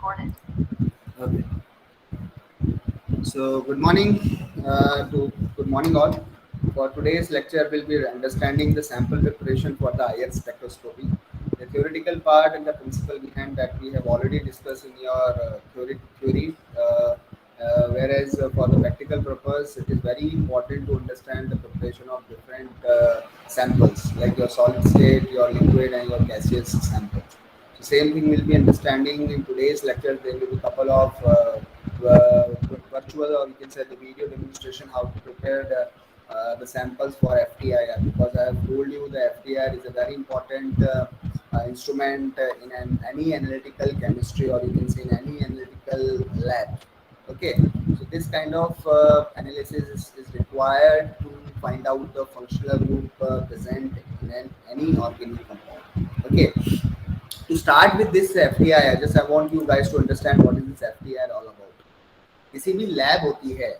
Okay. So good morning all. For today's lecture, we'll be understanding the sample preparation for the IR spectroscopy. The theoretical part and the principle behind that we have already discussed in your theory. Whereas for the practical purpose, it is very important to understand the preparation of different samples, like your solid state, your liquid, and your gaseous samples. So same thing we'll be understanding in today's lecture. There will be a couple of virtual, or you can say the video demonstration how to prepare the samples for FTIR, because I have told you the FTIR is a very important instrument any analytical chemistry, or you can say in any analytical lab. Okay, so this kind of analysis is required to find out the functional group present in any organic compound. Okay, to start with this FTIR, just I want you guys to understand what is this FTIR all about. किसी भी lab होती है,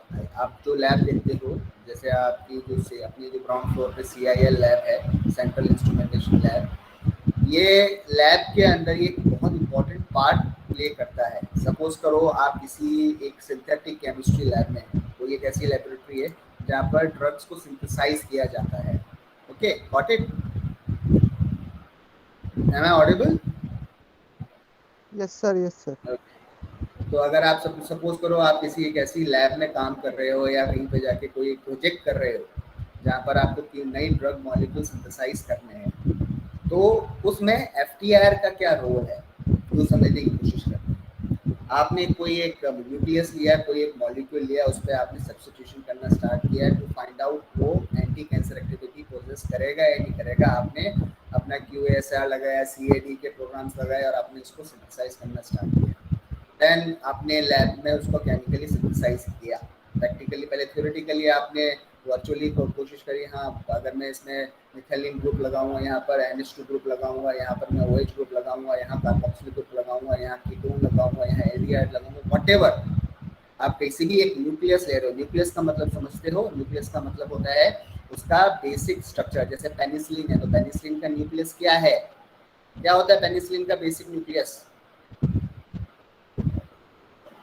आप जो lab देखते हो, जैसे आपकी जो से अपनी जो ग्राउंड फ्लोर पे CIL लैब है, सेंट्रल इंस्ट्रूमेंटेशन लैब, ये लैब के अंदर एक बहुत इंपॉर्टेंट पार्ट प्ले करता है. सपोज करो आप किसी एक सिंथेटिक केमिस्ट्री लैब में, कोई एक ऐसी लेबोरेटरी है जहाँ पर ड्रग्स को सिंथेसाइज किया जाता है. Okay, got it? Am I audible? Yes sir, yes sir. तो अगर आप सपोज करो आप किसी एक ऐसी लैब में काम कर रहे हो या कहीं पे जाके कोई एक प्रोजेक्ट कर रहे हो जहाँ पर आपको नई ड्रग मॉलिक्यूल सिंथेसाइज करने हैं, तो उसमें FTIR का क्या रोल है वो समझने की कोशिश करते हैं. आपने कोई एक न्यूक्लियस लिया, कोई एक मॉलिक्यूल लिया, उस पर आपने सब्स्टिट्यूशन करना स्टार्ट किया टू फाइंड आउट वो एंटी कैंसर एक्टिविटी प्रोसेस करेगा या नहीं करेगा. आपने अपना QASR लगाया, CAD के प्रोग्राम्स लगाए और आपने उसको सिंथेसाइज करना स्टार्ट किया. देन आपने लैब में उसको केमिकली सिंथेसाइज किया. प्रैक्टिकली पहले थ्योरेटिकली आपने वर्चुअली कोशिश करी, हाँ अगर मैं इसमें मिथाइलिन ग्रुप लगाऊंगा, यहाँ पर NH2 ग्रुप लगाऊंगा, यहाँ पर मैं OH ग्रुप लगाऊंगा, यहाँ कार्बोक्सिल ग्रुप लगाऊंगा, यहाँ कीटोन लगाऊंगा, यहाँ एल्डिहाइड लगाऊंगा, व्हाटएवर. आप किसी भी एक न्यूक्लियस ले रहे हो. न्यूक्लियस का मतलब समझते हो? न्यूक्लियस का मतलब होता है उसका बेसिक स्ट्रक्चर. जैसे पेनिसिलिन है, तो पेनिसिलिन का न्यूक्लियस क्या है? क्या होता है पेनिसिलिन का बेसिक न्यूक्लियस?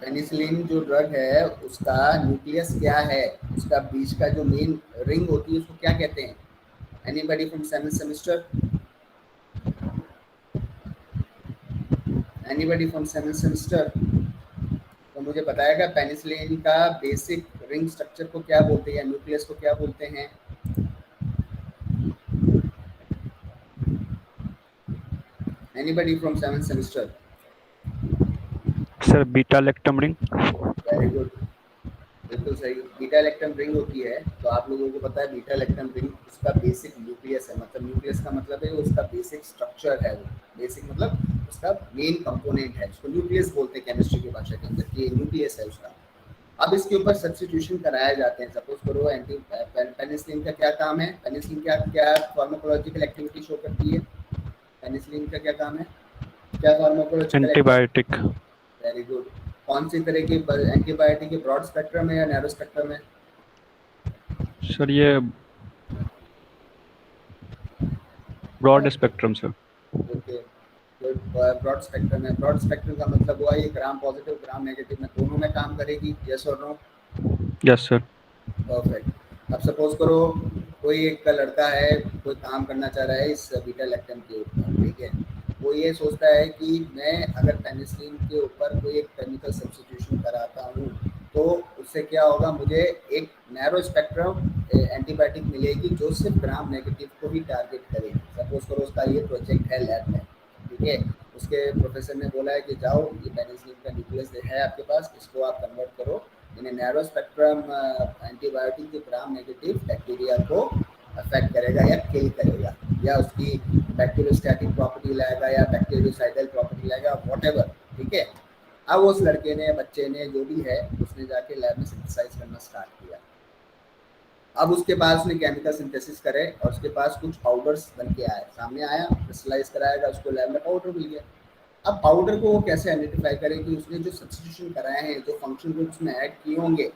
पेनिसिलिन जो ड्रग है उसका न्यूक्लियस क्या है? उसका बीच का जो मेन रिंग होती है उसको क्या कहते हैं? Anybody from 7th semester? Anybody from 7th semester? तो मुझे बताएगा पेनिसिलिन का बेसिक रिंग स्ट्रक्चर को क्या बोलते हैं, न्यूक्लियस को क्या बोलते हैं? Anybody from 7th semester? Sir beta lactam ring. Very good, बिल्कुल सही. बीटा लैक्टम रिंग होती है. तो आप लोगों को पता है बीटा लैक्टम रिंग उसका बेसिक न्यूक्लियस है. मतलब न्यूक्लियस का मतलब है उसका बेसिक स्ट्रक्चर है. वो बेसिक मतलब उसका मेन कंपोनेंट है. उसको न्यूक्लियस बोलते हैं केमिस्ट्री की भाषा के अंदर, कि न्यूक्लियस है उसका. अब इसके ऊपर सब्स्टिट्यूशन कराए जाते हैं. सपोज करो पेनिसिलिन का क्या काम है? पेनिसिलिन क्या फार्माकोलॉजिकल एक्टिविटी शो करती है? पेनिसिलिन का क्या काम है? क्या फार्माकोलॉजिकल? एंटीबायोटिक. Very good. कौन सी तरह की एंटीबायोटिक है? ब्रॉड स्पेक्ट्रम है या नैरो स्पेक्ट्रम है? सर ये broad spectrum sir. Okay, broad spectrum है. ब्रॉड स्पेक्ट्रम का मतलब हुआ ये ग्राम पॉजिटिव ग्राम नेगेटिव में दोनों में काम करेगी. यस और नो? Yes sir. परफेक्ट. अब सपोज करो कोई एक लड़का है, कोई काम करना चाह रहा है इस बीटा लैक्टम के ऊपर, ठीक है. वो ये सोचता है कि मैं अगर पेनिसिलिन के ऊपर कोई एक केमिकल सब्स्टिट्यूशन कराता हूँ तो उससे क्या होगा, मुझे एक नैरो स्पेक्ट्रम एंटीबायोटिक मिलेगी जो सिर्फ ग्राम नेगेटिव को ही टारगेट करेगी. सपोज करो उसका ये प्रोजेक्ट है लैब में, ठीक है. उसके प्रोफेसर ने बोला है कि जाओ ये पेनिसिलिन का न्यूक्लियस है आपके पास, इसको आप कन्वर्ट करो इन नैरो स्पेक्ट्रम एंटीबायोटिक जो ग्राम नेगेटिव बैक्टीरिया को अफेक्ट करेगा या किल करेगा, या उसकी बैक्टीरियोस्टैटिक प्रॉपर्टी लाएगा या बैक्टीरियोसाइडल प्रॉपर्टी लाएगा, व्हाटएवर, ठीक है. अब उस लड़के ने, बच्चे ने, जो भी है, उसने जाके लैब में सिंथेसाइज करना स्टार्ट किया. अब उसके बाद उसने केमिकल सिंथेसिस करे और उसके पास कुछ पाउडर्स बन के आए, सामने आया, क्रिस्टलाइज कराएगा, उसको लैब में पाउडर मिल गया. अब पाउडर को वो कैसे आइडेंटिफाई करे कि उसने जो सब्स्टिट्यूशन कराए हैं, जो फंक्शन ग्रुप्स में ऐड किए होंगे,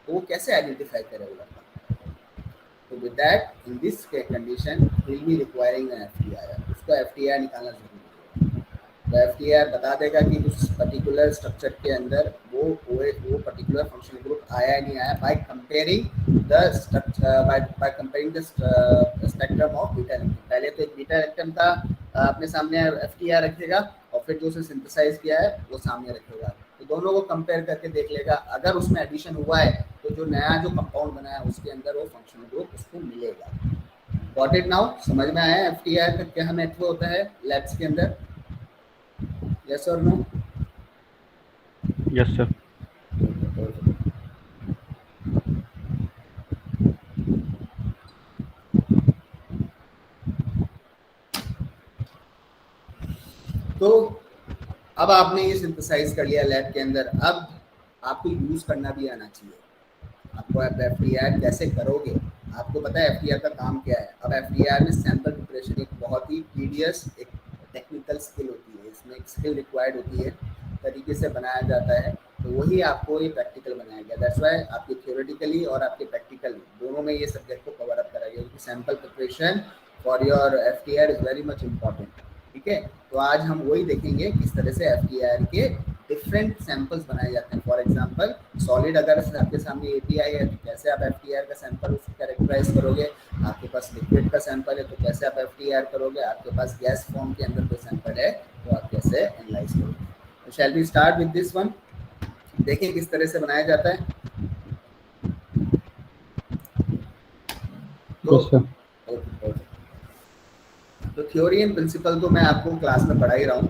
तो वो कैसे आइडेंटिफाई करे वो लड़का? तो with that in this condition he will be requiring an FTIR. उसको FTIR निकालना जरूरी है. तो एफटीआर बता देगा कि उस पर्टिकुलर स्ट्रक्चर के अंदर वो पर्टिकुलर फंक्शनल ग्रुप आया नहीं आया by comparing the by comparing the spectrum of beta electron. पहले तो एक बीटा इलेक्ट्रॉन का अपने सामने एफटीआर रखेगा और फिर जो उसे सिंथेसाइज किया है वो सामने रखेगा, तो दोनों को कंपेयर करके देख लेगा। अगर उसमें एडिशन हुआ है तो जो नया जो कंपाउंड बना है उसके अंदर वो फंक्शनल ग्रुप उसको मिलेगा। Got it now? समझ में आया एफटीआर का क्या महत्व होता है लैब्स के अंदर? यस और नो? Yes sir. तो अब आपने ये सिंथेसाइज कर लिया लैब के अंदर, अब आपको यूज करना भी आना चाहिए। आपको एफटीआर कैसे करोगे, आपको पता है एफटीआर का काम क्या है। अब एफटीआर में सैंपल प्रिपरेशन एक बहुत ही टीडियस एक टेक्निकल स्किल होती है, इसमें एक स्किल रिक्वायर्ड होती है, तरीके से बनाया जाता है, तो वही आपको ये प्रैक्टिकल बनाया गया। दैट्स व्हाई आपके थ्योरेटिकली और आपके प्रैक्टिकली दोनों में ये सब्जेक्ट को कवर अप करा गया, क्योंकि sample preparation for your FTR is very much important. ठीक है, तो आज हम वही देखेंगे किस तरह से एफटीआर के डिफरेंट सैंपल्स बनाए जाते हैं। फॉर एग्जांपल सॉलिड अगर आपके सामने एपीआई है तो कैसे आप एफटीआर का सैंपल उसको कैरेक्टराइज करोगे, आपके पास लिक्विड का सैंपल है तो कैसे आप एफटीआर करोगे, आपके पास गैस फॉर्म के अंदर कोई सैंपल है तो आप कैसे एनालाइज करोगे। तो shall we start with this one, देखिए किस तरह से बनाया जाता है। तो थ्योरी एंड प्रिंसिपल तो मैं आपको क्लास में पढ़ा ही रहा हूँ,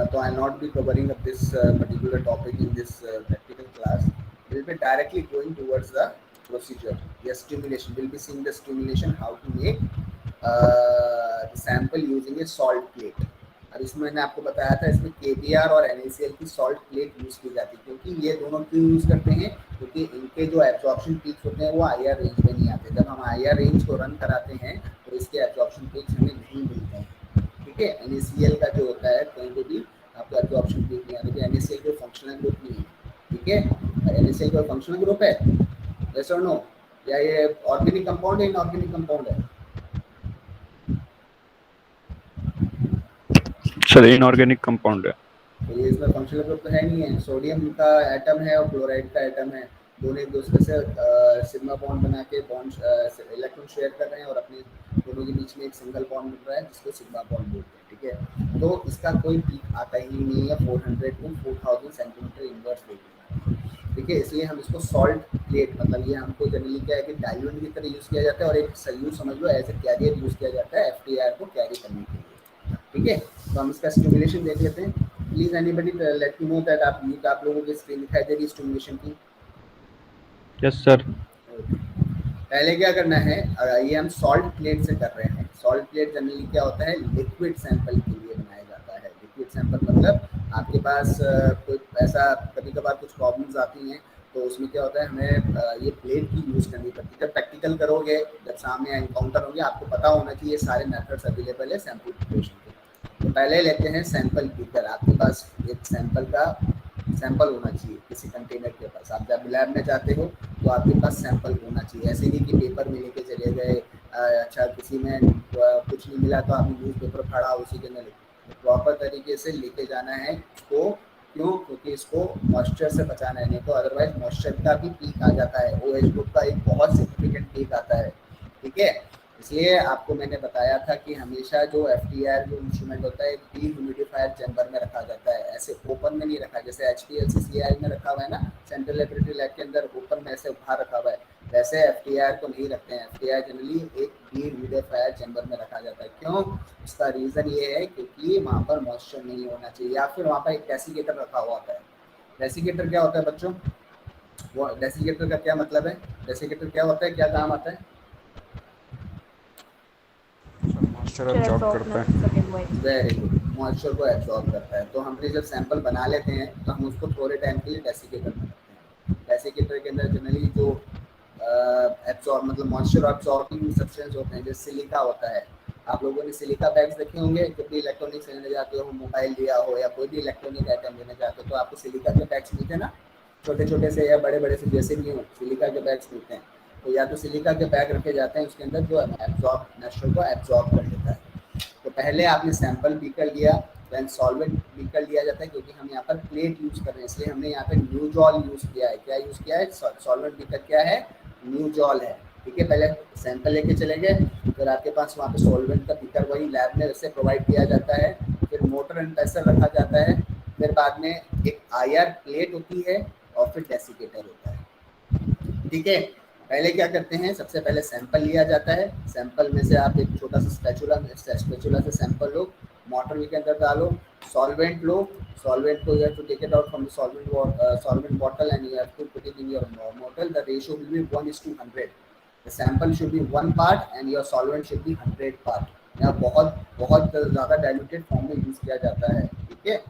तो I not be covering up this particular topic in this practical class. Will be directly going towards the procedure या stimulation, will be seeing the stimulation how to make sample using a salt plate. अब इसमें मैंने आपको बताया था इसमें KBr और NaCl की सॉल्ट प्लेट यूज की जाती है, क्योंकि ये दोनों क्यों यूज करते हैं, क्योंकि इनके जो एब्जॉर्प्शन पीक्स होते हैं वो आईआर रेंज में नहीं आते। जब हम आईआर रेंज को रन कराते हैं तो इसके एब्जॉर्प्शन पीक्स हमें नहीं मिलते हैं। ठीक है, एनएसीएल का जो होता है कहीं पे भी आपको एब्जॉर्प्शन पीक नहीं आते, एनएसीएल कोई फंक्शनल ग्रुप नहीं है। ठीक है, एनएसीएल कोई फंक्शनल ग्रुप है, यस और नो? या ये ऑर्गेनिक कंपाउंड है, इनऑर्गेनिक कंपाउंड है? सर इनऑर्गेनिक कंपाउंड है। तो ये इसमें फंक्शनल ग्रुप तो है नहीं है। सोडियम का एटम है और क्लोराइड का एटम है, दोनों एक दूसरे से सिग्मा बॉन्ड बना के बॉन्ड इलेक्ट्रॉन शेयर कर रहे हैं और अपने दोनों के बीच में एक सिंगल बॉन्ड मिल रहा है जिसको सिग्मा बॉन्ड बोलते हैं। ठीक है, तो इसका कोई पीक आता ही नहीं है 400 to 4000 सेंटीमीटर इनवर्स देगी। ठीक है, इसलिए हम इसको सॉल्ट प्लेट, मतलब ये हमको जनरली क्या है कि डायल्यूट की तरह यूज़ किया जाता है और एक सल्यूट समझ लो एज ए कैरियर यूज़ किया जाता है एफटीआर को कैरी करने के लिए। ठीक है, तो हम इसका स्टिमुलेशन देख लेते हैं। Please anybody let me know that आप लोगों की स्क्रीन दिखाई दे रही है स्टिमुलेशन की? Yes sir. पहले क्या करना है, ये हम सॉल्ट प्लेट से कर रहे हैं। सॉल्ट प्लेट जनरली क्या होता है, लिक्विड सैंपल के लिए बनाया जाता है। लिक्विड सैंपल मतलब आपके पास कोई ऐसा कभी कभार कुछ प्रॉब्लम्स आती हैं तो उसमें क्या होता है हमें ये प्लेट की यूज़ करनी पड़ती है। जब प्रैक्टिकल करोगे, जब सामने एनकाउंटर होंगे, आपको पता होना चाहिए सारे मेथड्स अवेलेबल है सैंपल प्रिपरेशन के। तो पहले लेते हैं सैंपल बीकर। आपके पास एक सैंपल होना चाहिए किसी कंटेनर के पास। आप जब लैब में जाते हो तो आपके पास सैंपल होना चाहिए, ऐसे नहीं कि पेपर में लेके चले गए, अच्छा किसी में कुछ नहीं मिला तो आपने न्यूज़ पेपर फाड़ा उसी के अंदर। प्रॉपर तरीके से लेके जाना है इसको, क्यों? क्योंकि इसको मॉइस्चर से बचाना है, नहीं तो अदरवाइज मॉइस्चर का भी पीक आ जाता है, OH ग्रुप का एक बहुत सिग्निफिकेंट पीक आता है। ठीक है, इसलिए आपको मैंने बताया था कि हमेशा जो एफटीआर जो इंस्ट्रूमेंट होता है डीह्यूमिडिफायर चैम्बर में रखा जाता है, ऐसे ओपन में नहीं रखा। जैसे HPLC में रखा हुआ है ना सेंट्रल लेबोरेटरी लैब के अंदर, ओपन में ऐसे बाहर रखा हुआ है, वैसे एफटीआर को नहीं रखते हैं। एफटीआर जनरली एक डीह्यूमिडिफायर चैम्बर में रखा जाता है। क्यों? उसका रीज़न ये है क्योंकि वहाँ पर मॉइस्चर नहीं होना चाहिए, या फिर वहाँ पर एक डेसिकेटर रखा हुआ होता है। डेसिकेटर क्या होता है बच्चों? वो डेसिकेटर का क्या मतलब है? डेसिकेटर क्या होता है, क्या काम आता है? मॉइस्चर एब्जॉर्ब करता है। वेरी गुड, मॉइस्चर को एब्जॉर्ब करता है। तो हमने जब सैंपल बना लेते हैं तो हम उसको थोड़े टाइम के लिए डेसिकेटर में रखते हैं। डेसिकेटर के अंदर जनरली जो एब्जॉर्ब मतलब मॉइस्चर एब्जॉर्बिंग सब्सटेंस होते हैं, जैसे सिलिका होता है। आप लोगों ने सिलिका बैग्स देखे होंगे, जब भी इलेक्ट्रॉनिक्स लेने जाते हो, मोबाइल लिया हो या कोई भी इलेक्ट्रॉनिक आइटम लेने जाते हो तो आपको सिलिका के बैग्स मिलते हैं ना, छोटे छोटे से या बड़े बड़े से, जैसे भी हो सिलिका के बैग्स मिलते हैं। तो या तो सिलिका के बैग रखे जाते हैं, उसके अंदर जो एब्जॉर्ब मॉइस्चर को एब्जॉर्ब कर लेता है। तो पहले आपने सैंपल बीकर लिया, व्हेन सॉल्वेंट बीकर लिया जाता है, क्योंकि हम यहाँ पर प्लेट यूज कर रहे हैं इसलिए हमने यहाँ पे न्यूजॉल यूज किया है। क्या यूज किया है? सॉल्वेंट बीकर क्या है? न्यूजॉल है। ठीक है, पहले सैंपल लेके चले गए, फिर आपके पास वहाँ पे सॉल्वेंट का बीकर वही लैब में वैसे प्रोवाइड किया जाता है, फिर मोटर एंड प्रेशर रखा जाता है, फिर बाद में एक IR प्लेट होती है और फिर डेसिकेटर होता है। ठीक है, पहले क्या करते हैं, सबसे पहले सैंपल लिया जाता है, सैंपल में से आप एक छोटा सा स्पैचुला से सैंपल लो, मोटर के अंदर डालो, सॉल्वेंट लो, सॉल्वेंट को you have to take it out from the solvent bottle and you have to put it in your mortar. The ratio will be 1:100। The sample should be 1 part and your solvent should be 100 part. यहाँ बहुत बहुत ज़्यादा diluted form में use किया जाता है। ठीक है,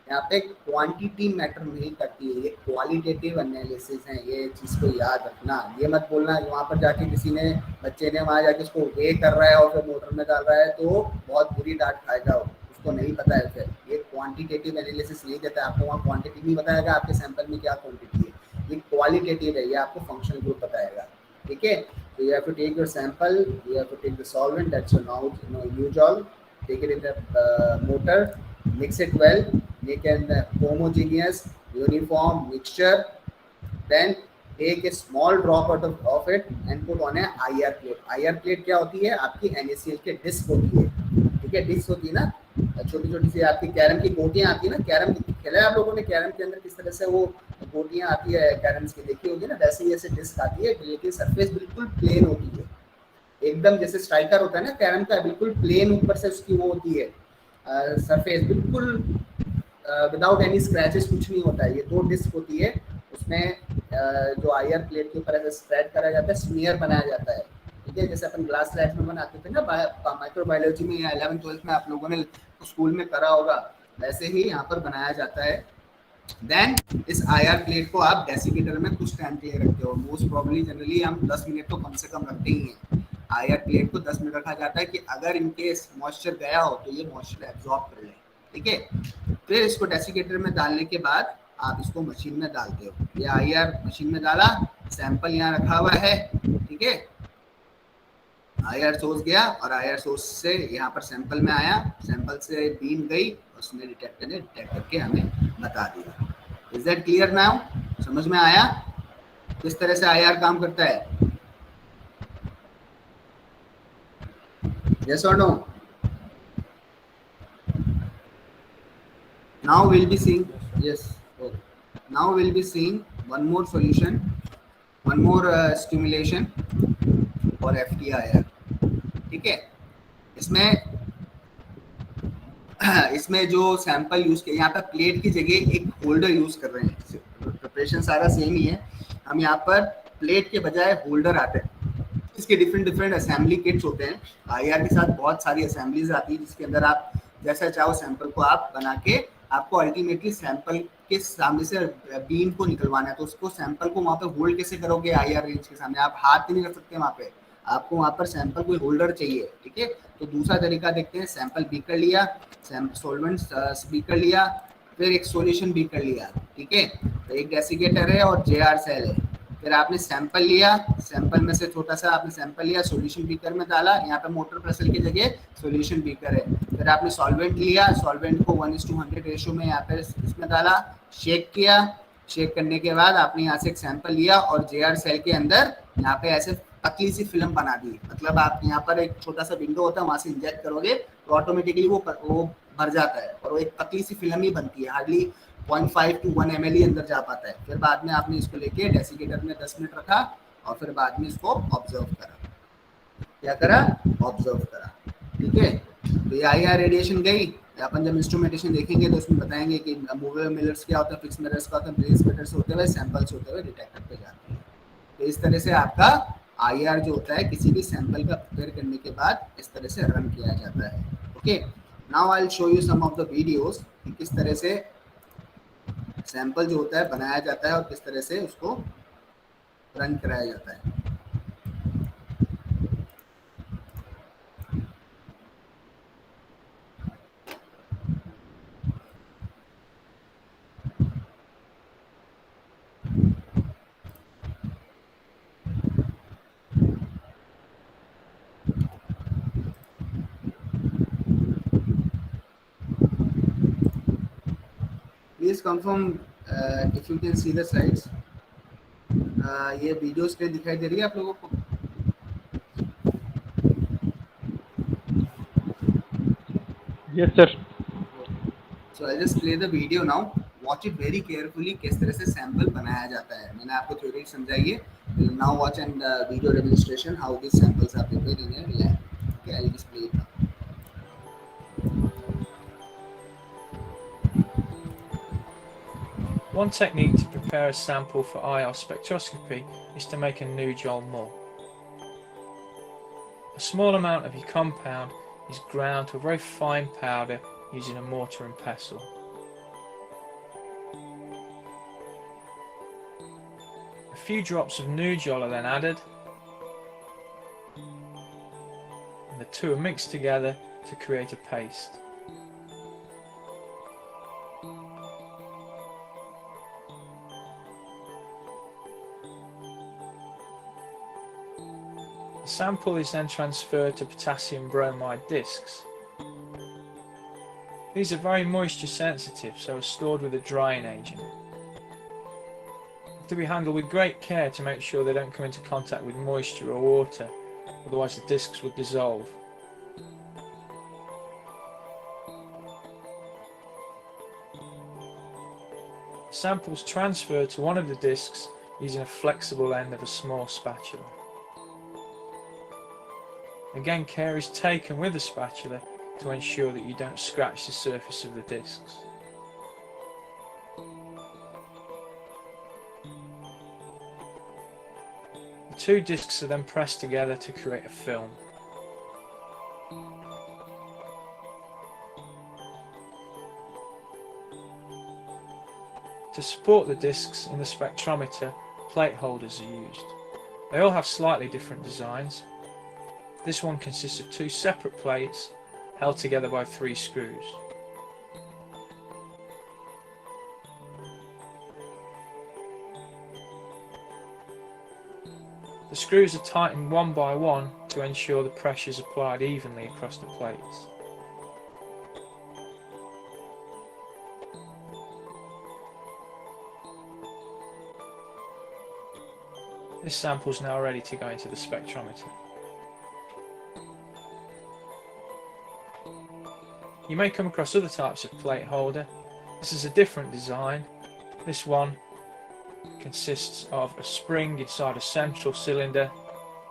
यहाँ पे क्वांटिटी मैटर नहीं करती है, ये क्वालिटेटिव एनालिसिस है, ये चीज़ को याद रखना। ये मत बोलना वहाँ पर जाके किसी ने बच्चे ने वहाँ जाके उसको वे कर रहा है और फिर मोटर में डाल रहा है तो बहुत बुरी डांट खाएगा, उसको नहीं पता है। फिर ये क्वांटिटेटिव एनालिसिस नहीं देता है, आपको वहाँ क्वांटिटी नहीं बताएगा आपके सैंपल में क्या क्वांटिटी है, ये क्वालिटेटिव है, ये आपको फंक्शनल ग्रुप बताएगा। ठीक है, तो you have to take your sample, you have to take the solvent that's your nujol, take it in the mortar, mix it well, make an homogeneous uniform mixture, then take a small drop out of it and put on a IR plate। IR plate क्या होती है? आपकी NaCl के disc होती है। ठीक है, disc होती है ना, छोटी छोटी सी आपकी कैरम की गोटियां आती है ना, कैरम खेला है आप लोगों ने? कैरम के अंदर किस तरह से वो गोटियां आती है कैरम्स की, देखी होगी ना, वैसे ही ऐसे डिस्क आती है, लेकिन सरफेस बिल्कुल प्लेन होती है, एकदम जैसे स्ट्राइकर होता है ना कैरम का, बिल्कुल प्लेन ऊपर से उसकी वो होती है सरफेस, बिल्कुल विदाउट एनी स्क्रैचेस, कुछ नहीं होता है। ये 2 डिस्क होती है, उसमें जो IR प्लेट के ऊपर ऐसे स्प्रेड करा जाता है, स्मीयर बनाया जाता है। ठीक है, जैसे अपन ग्लास स्लाइड में बनाते थे ना माइक्रोबायोलॉजी में या 11th-12th में आप लोगों ने स्कूल में करा होगा, वैसे ही यहाँ पर बनाया जाता है। देन इस IR प्लेट को आप डेसिकेटर में कुछ टाइम के लिए रखते हो, मोस्ट प्रॉब्ली जनरली हम 10 मिनट तो कम से कम रखते ही हैं। IR प्लेट को 10 मिनट रखा जाता है कि अगर इनकेस मॉइस्चर गया हो तो ये मॉइस्चर एब्जॉर्ब कर ले। ठीक है, फिर इसको डेसिकेटर में डालने के बाद आप इसको मशीन में डालते हो। ये IR मशीन में डाला, सैंपल यहाँ रखा हुआ है। ठीक है, IR सोर्स गया और IR सोर्स से यहाँ पर सैंपल में आया, सैंपल से बीम गई, उसने डिटेक्टर ने डिटेक्ट करके हमें बता दिया। Is that clear now? समझ में आया किस तरह से IR काम करता है? Yes or no? Now we'll be seeing, yes, okay. Now we'll be seeing one more solution, one more stimulation for FTIR। ठीक है, इसमें जो सैंपल यूज किया, यहाँ पर प्लेट की जगह एक होल्डर यूज कर रहे हैं। प्रिपरेशन सारा सेम ही है, हम यहाँ पर प्लेट के बजाय होल्डर आते हैं। इसके डिफरेंट असेंबली किट्स होते हैं। IR के साथ बहुत सारी असेंबलीज आती है, जिसके अंदर आप जैसा चाहो सैंपल को आप बना के, आपको अल्टीमेटली सैंपल के सामने से बीम को निकलवाना है, तो उसको सैंपल को वहाँ पे होल्ड कैसे करोगे? IR रेंज के सामने आप हाथ नहीं रख सकते, वहाँ पे आपको वहाँ पर सैंपल कोई होल्डर चाहिए। ठीक है, तो दूसरा तरीका देखते हैं। सैंपल बीकर लिया, सॉल्वेंट बीकर लिया, फिर एक सॉल्यूशन बीकर लिया। ठीक है, तो एक डेसिकेटर है और JR सेल है। फिर आपने सैंपल लिया, सैंपल में से छोटा सा आपने सैंपल लिया, सॉल्यूशन बीकर में डाला, यहाँ पे मोटर प्रेशर की जगह सॉल्यूशन बीकर है। फिर आपने सॉल्वेंट लिया, सॉल्वेंट को 1:100 रेशियो में यहाँ पे इसमें डाला, शेक किया, शेक करने के बाद आपने यहाँ से एक सैंपल लिया और JR सेल के अंदर यहाँ पे ऐसे पतली सी फिल्म बना दी। मतलब आप यहाँ पर एक छोटा सा विंडो होता है, वहां से इंजेक्ट करोगे तो ऑटोमेटिकली वो भर जाता है और वो एक पतली सी फिल्म ही बनती है, हार्डली 0.5 to 1 ml ही अंदर जा पाता है। फिर बाद में आपने इसको लेके डेसिकेटर में 10 मिनट रखा और फिर बाद में इसको ऑब्जर्व करा। क्या करा? ऑब्जर्व करा। ठीक है, तो ये IR रेडिएशन गई। अपन जब इंस्ट्रूमेंटेशन देखेंगे तो उसमें बताएंगे कि मूवेबल मिरर्स क्या होता है, फिक्स मिरर्स का होता है, ब्रेस मिरर्स होते हुए सैंपल्स होते हुए डिटेक्टर पे जाते हैं। तो इस तरह से आपका IR जो होता है किसी भी सैंपल का प्रिपेयर करने के बाद इस तरह से रन किया जाता है। Okay, now I will show you some of the videos कि किस तरह से सैंपल जो होता है बनाया जाता है और किस तरह से उसको रन कराया जाता है। Please confirm if you can see the slides. ये वीडियो स्क्रीन दिखाई दे रही है आप लोगों को? Yes, sir. So I'll just play the video now. Watch it very carefully. किस तरह से सैंपल बनाया जाता है, मैंने आपको थ्योरी समझाई है. Now watch and video demonstration how these samples are prepared in a lab. Okay, I'll just play it now. One technique to prepare a sample for IR spectroscopy is to make a NuGel mull. A small amount of your compound is ground to a very fine powder using a mortar and pestle. A few drops of NuGel are then added, and the two are mixed together to create a paste. The sample is then transferred to potassium bromide discs. These are very moisture sensitive, so are stored with a drying agent. They have to be handled with great care to make sure they don't come into contact with moisture or water, otherwise the discs would dissolve. The sample is transferred to one of the discs using a flexible end of a small spatula. Again, care is taken with the spatula to ensure that you don't scratch the surface of the discs. The two discs are then pressed together to create a film. To support the discs in the spectrometer, plate holders are used. They all have slightly different designs. This one consists of two separate plates held together by 3 screws. The screws are tightened one by one to ensure the pressure is applied evenly across the plates. This sample is now ready to go into the spectrometer. You may come across other types of plate holder. This is a different design. This one consists of a spring inside a central cylinder,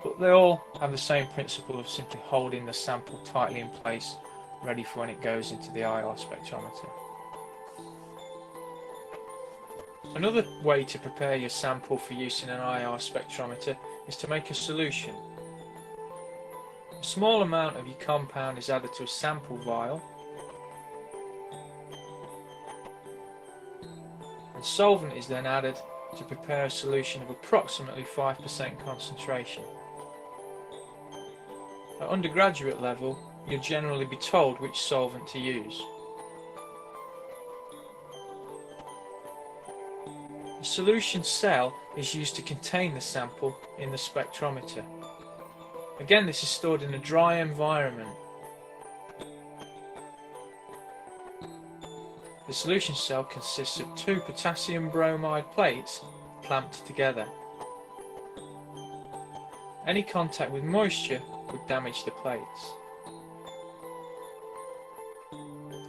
but they all have the same principle of simply holding the sample tightly in place, ready for when it goes into the IR spectrometer. Another way to prepare your sample for use in an IR spectrometer is to make a solution. A small amount of your compound is added to a sample vial, and solvent is then added to prepare a solution of approximately 5% concentration. At undergraduate level, you'll generally be told which solvent to use. The solution cell is used to contain the sample in the spectrometer. Again, this is stored in a dry environment. The solution cell consists of 2 potassium bromide plates clamped together. Any contact with moisture would damage the plates.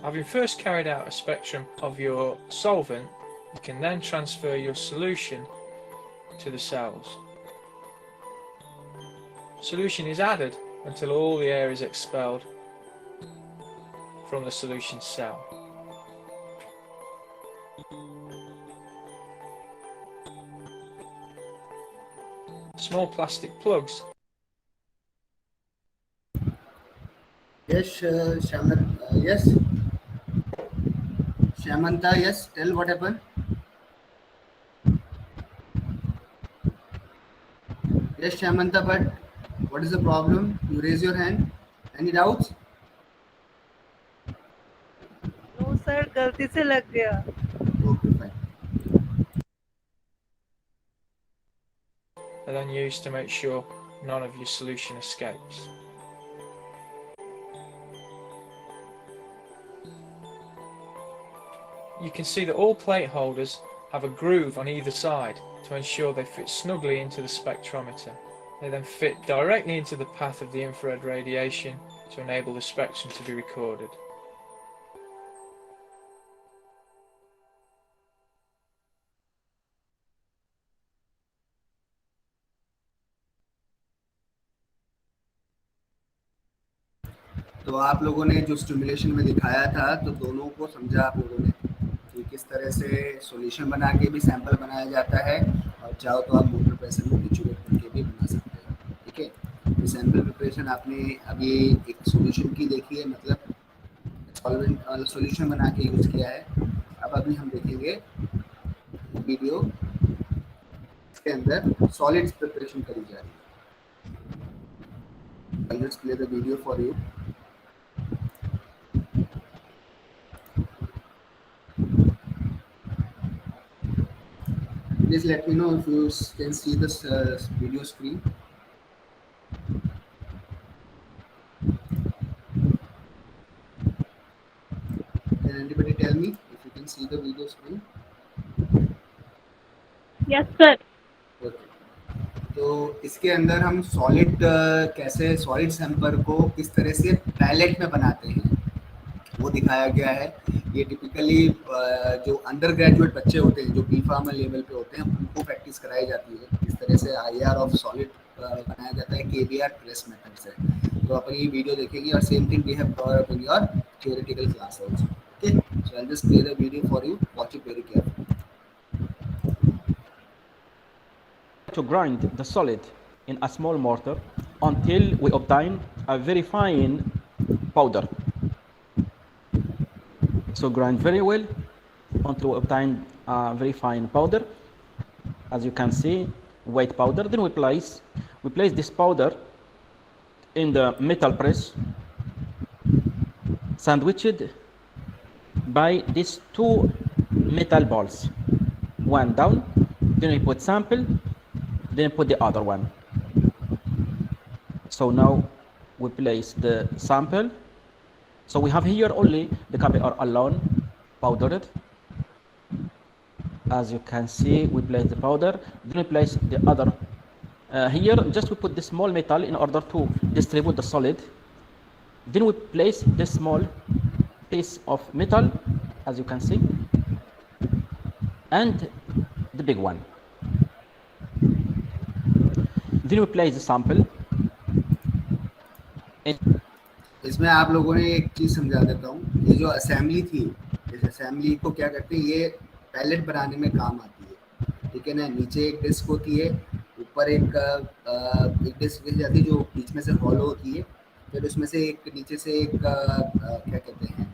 Having first carried out a spectrum of your solvent, you can then transfer your solution to the cells. Solution is added until all the air is expelled from the solution cell. Small plastic plugs. Yes, yes. Shamanta, yes. Tell what happened. Yes, Shamanta, but what is the problem? You raise your hand. Any doubts? No sir, गलती से लग गया. Okay, fine. Are then used to make sure none of your solution escapes. you can see that all plate holders have a groove on either side to ensure they fit snugly into the spectrometer. They then fit directly into the path of the infrared radiation to enable the spectrum to be recorded. तो आप लोगों ने जो stimulation में दिखाया था, तो दोनों को समझा आप लोगों ने कि किस तरह से सॉल्यूशन बना के भी सैंपल बनाया जाता है, और चाहो तो आप मोटर प्रेशर में टिचुएट करके भी बना सकते हैं। ठीक है, तो सैंपल प्रिपरेशन आपने अभी एक सॉल्यूशन की देखी है, मतलब सॉल्वेंट सॉल्यूशन बना के यूज किया है। अब अभी हम देखेंगे वीडियो के अंदर सॉलिड्स प्रिपरेशन करी जा रही है। I'll just play the video for you. Please let me know if you can see this video screen. Can anybody tell me if you can see the video screen? Yes, sir. Okay. तो इसके अंदर हम solid कैसे solid sample को किस तरह से palette में बनाते हैं वो दिखाया गया है। ये टिपिकली जो अंडर ग्रेजुएट बच्चे होते हैं, जो बी फार्मा लेवल पे होते हैं, उनको प्रैक्टिस कराई जाती है किस तरह से आईआर ऑफ सॉलिड बनाया जाता है केबीआर प्रेस मेथड से। तो अपन ये वीडियो देखेंगे और same thing we have covered up in your theoretical class also. Okay, so I will just play the video for you, watch it very carefully. To grind the solid in a small mortar until we obtain a very fine powder. So grind very well until we obtain a very fine powder. As you can see, white powder. Then we place this powder in the metal press, sandwiched by these two metal balls, one down. Then we put sample. Then put the other one. So now we place the sample. So we have here only the KPR alone powdered. As you can see, we place the powder. Then we place the other. Here, just we put the small metal in order to distribute the solid. Then we place this small piece of metal, as you can see, and the big one. Then we place the sample. इसमें आप लोगों ने एक चीज समझा देता हूँ। ये जो असेंबली थी, इस असेंबली को क्या करते हैं, ये पैलेट बनाने में काम आती है। ठीक है ना, नीचे एक डिस्क होती है, ऊपर एक डिस्क गिर जाती है जो बीच में से हॉलो होती है। फिर उसमें से एक नीचे से एक क्या कहते हैं,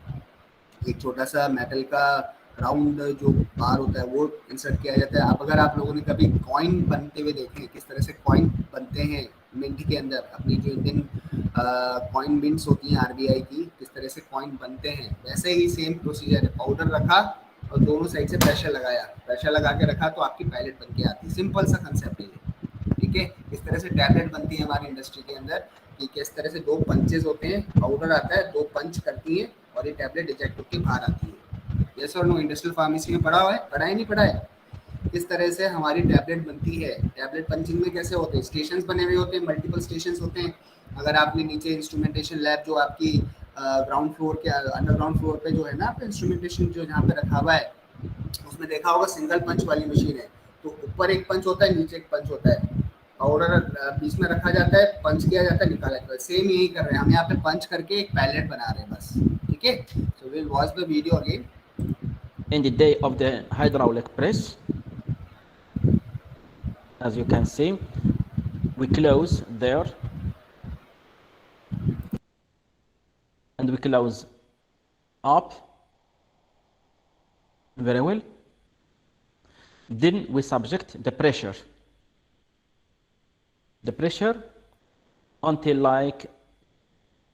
एक छोटा सा मेटल का राउंड जो बार होता है वो इंसर्ट किया जाता है। अब अगर आप लोगों ने कभी कॉइन बनते हुए देखे, किस तरह से कॉइन बनते हैं मिंट के अंदर, अपनी जो इंडियन कॉइन मिंट्स होती हैं आरबीआई की, किस तरह से कॉइन बनते हैं, वैसे ही सेम प्रोसीजर है। पाउडर रखा और दोनों साइड से प्रेशर लगाया, प्रेशर लगा के रखा तो आपकी पैलेट बन के आती है। सिंपल सा कंसेप्ट है। ठीक है, इस तरह से टैबलेट बनती है हमारी इंडस्ट्री के अंदर कि किस तरह से दो पंचेज होते हैं, पाउडर आता है, दो पंच करती है और ये टैबलेट इजेक्ट होकर बाहर आती है। यस और नो, इंडस्ट्रियल फार्मेसी में पढ़ा हुआ है, पढ़ा है नहीं पढ़ा है? किस तरह से हमारी टैबलेट बनती है। टैबलेट पंचिंग में कैसे होते हैं, स्टेशंस बने हुए होते हैं, मल्टीपल स्टेशंस होते हैं। अगर आपने नीचे इंस्ट्रूमेंटेशन लैब जो आपकी ग्राउंड फ्लोर के अंडरग्राउंड फ्लोर पे जो है ना, आपका इंस्ट्रूमेंटेशन जो जहाँ पे रखा हुआ है, उसमें देखा होगा सिंगल पंच वाली मशीन है। तो ऊपर एक पंच होता है, नीचे एक पंच होता है, पाउडर बीच में रखा जाता है, पंच किया जाता है, निकाला जाता है। सेम यही कर रहे हैं हम यहाँ पे, पंच करके एक पैलेट बना रहे हैं बस। ठीक है, so we will watch the video again. In the day of the hydraulic press, as you can see, we close there and we close up very well. Then we subject the pressure until like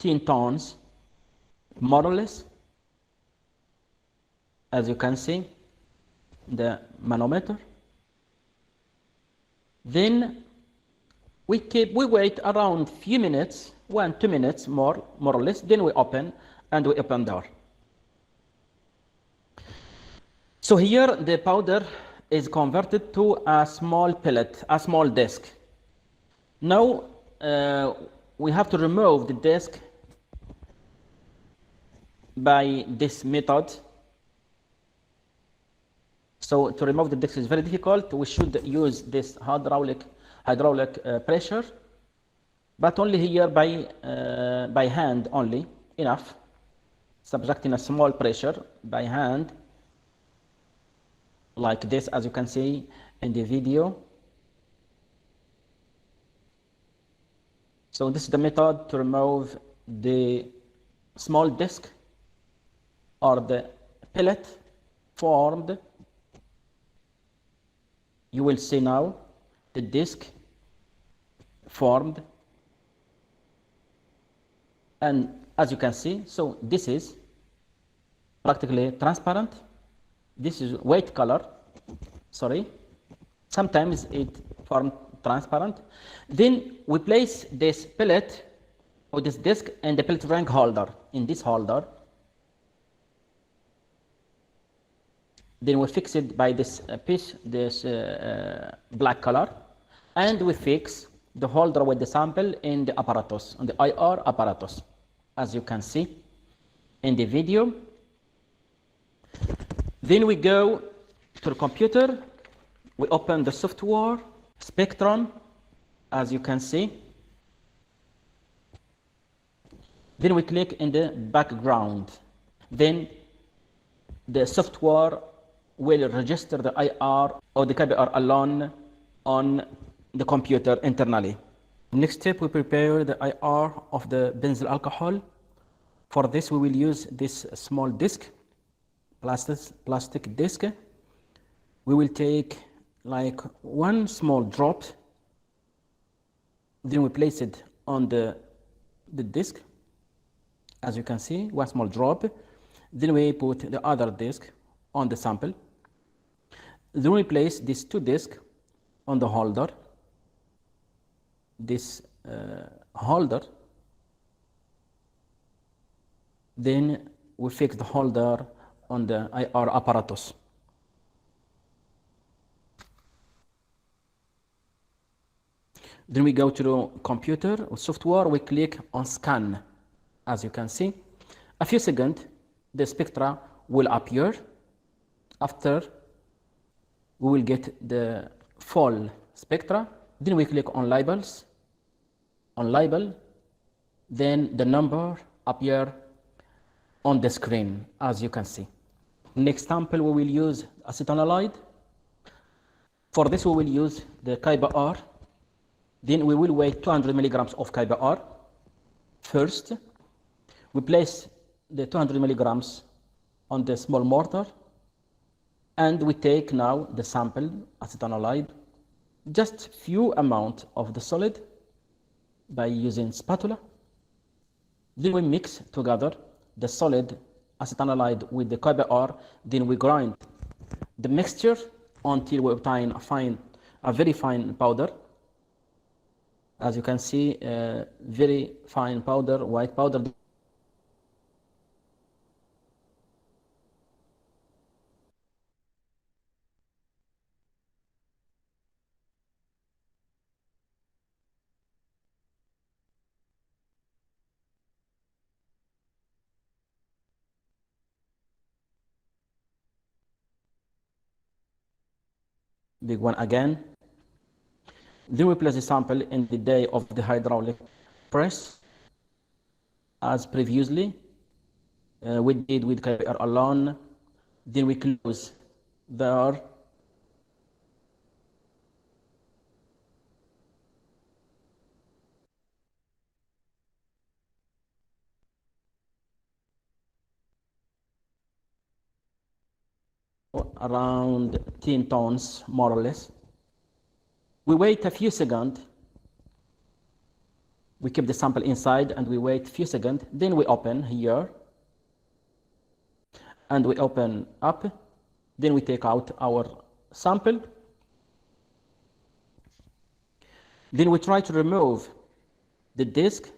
10 tons, more or less. As you can see, the manometer. Then we wait around few minutes, 1-2 minutes more or less. Then we open the door. So here the powder is converted to a small pellet, a small disc. Now we have to remove the disc by this method. So to remove the disc is very difficult. We should use this hydraulic pressure, but only here by hand only, enough. Subjecting a small pressure by hand, like this, as you can see in the video. So this is the method to remove the small disc or the pellet formed. You will see now the disc formed, and as you can see, so this is practically transparent. This is white color, sorry. Sometimes it forms transparent. Then we place this pellet or this disc in the pellet ring holder, in this holder. Then we fix it by this piece, this black color, and we fix the holder with the sample in the apparatus, on the IR apparatus, as you can see in the video. Then we go to the computer, we open the software, Spectrum, as you can see. Then we click in the background. Then the software will register the IR or the KBR alone on the computer internally. Next step, we prepare the IR of the benzyl alcohol. For this, we will use this small disc, plastic disc. We will take like one small drop, then we place it on the disc, as you can see, one small drop. Then we put the other disc on the sample. Then we place these two discs on the holder, this holder. Then we fix the holder on the IR apparatus. Then we go to the computer or software, we click on scan. As you can see, a few seconds, the spectra will appear. After, we will get the full spectra. Then we click on labels, on label. Then the number appear on the screen, as you can see. Next sample, we will use acetonolide. For this, we will use the KBR. Then we will weigh 200 milligrams of KBR. First, we place the 200 milligrams on the small mortar, and we take now the sample, acetonolide, just few amount of the solid by using spatula. Then we mix together the solid acetonolide with the KBR. Then we grind the mixture until we obtain a very fine powder. As you can see, very fine powder, white powder. Big one again. Then we place the sample in the day of the hydraulic press, as previously we did with KBR alone. Then we close there. Around 10 tons, more or less. We wait a few seconds. We keep the sample inside and we wait a few seconds. Then we open here and we open up. Then we take out our sample. Then we try to remove the disc,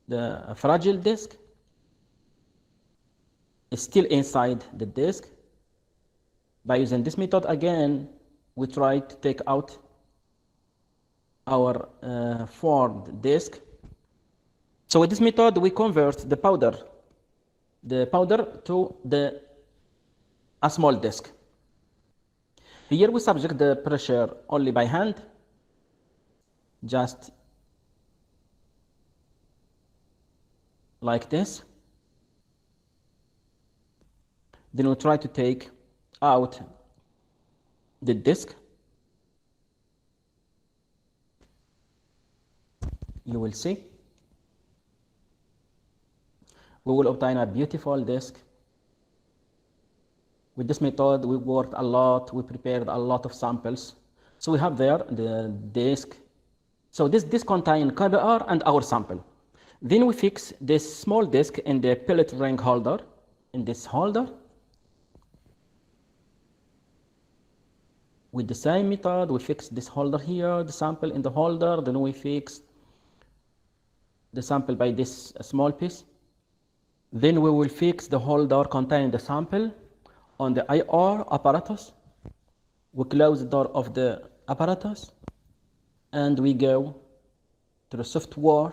the fragile disc. It's still inside the disc. By using this method again, we try to take out our formed disk. So with this method, we convert the powder to a small disk. Here we subject the pressure only by hand, just like this. Then we try to take out the disk. You will see. We will obtain a beautiful disk. With this method, we worked a lot. We prepared a lot of samples. So we have there the disk. So this contains KBR and our sample. Then we fix this small disk in the pellet ring holder, in this holder. With the same method, we fix this holder here, the sample in the holder. Then we fix the sample by this small piece. Then we will fix the holder containing the sample on the IR apparatus. We close the door of the apparatus and we go to the software.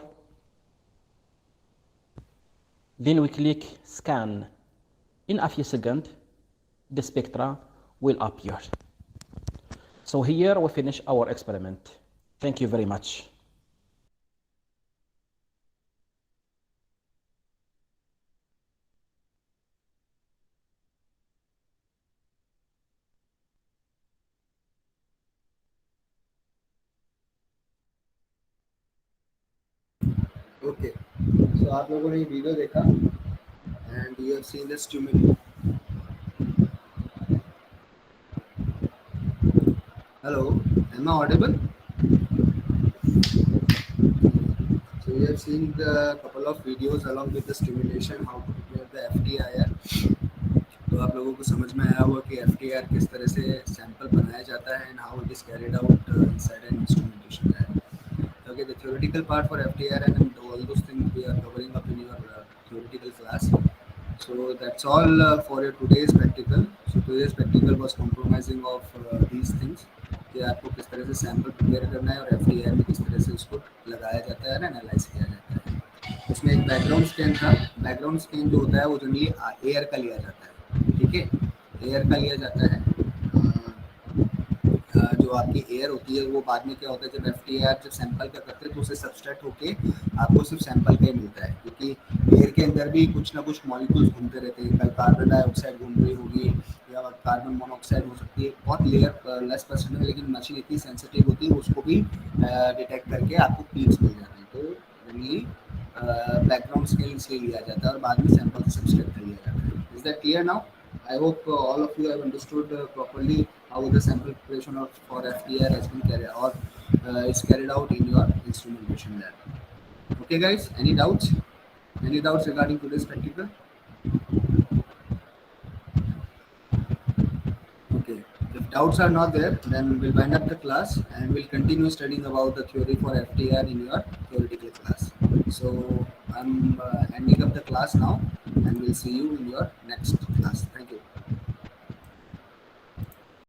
Then we click scan. In a few seconds, the spectra will appear. So here we finish our experiment. Thank you very much. Okay, so आप लोगों ने ये video देखा and you have seen the stimuli. Hello, am I audible? So you have seen the couple of videos along with the stimulation, how to prepare the FTIR. तो आप लोगों को समझ में आया होगा कि FTIR किस तरह से सैंपल बनाया जाता है and how it is carried out inside an instrumentation lab. Okay, the theoretical part for FTIR and all those things we are covering up in your theoretical class. So that's all for your today's practical. So today's practical was compromising of these things कि आपको किस तरह से sample prepare करना है और FTIR में किस तरह से उसको लगाया जाता है और एनालाइज किया जाता है. उसमें एक बैकग्राउंड स्कैन था. बैकग्राउंड स्कैन जो होता है वो जनरली एयर का लिया जाता है. ठीक है, एयर का लिया जाता है. जो आपकी एयर होती है वो बाद में क्या होता है जब FTIR जब सैंपल का करते हैं तो उसे सब्सट्रैक्ट होके आपको सिर्फ सैंपल का ही मिलता है, क्योंकि एयर के अंदर भी कुछ ना कुछ मॉलिक्यूल्स घूमते रहते हैं. कल कार्बन डाइऑक्साइड घूम रही होगी या कार्बन मोनोऑक्साइड हो सकती है. बहुत लेयर लेस परसेंट है लेकिन मशीन इतनी सेंसिटिव होती है उसको भी डिटेक्ट करके आपको पीक्स मिल जाते हैं. तो जनरली बैकग्राउंड स्केल इसलिए लिया जाता है और बाद में सैंपल से सब्सट्रैक्ट कर लिया जाता है. Is that clear now? I hope all of you have understood properly how the sample preparation for FTIR has been carried or is carried out in your instrumentation lab. Okay guys, any doubts? Any doubts regarding today's practical? Okay, if doubts are not there, then we'll wind up the class and we'll continue studying about the theory for FTIR in your theoretical class. So I'm ending up the class now and we'll see you in your next class. Thank you.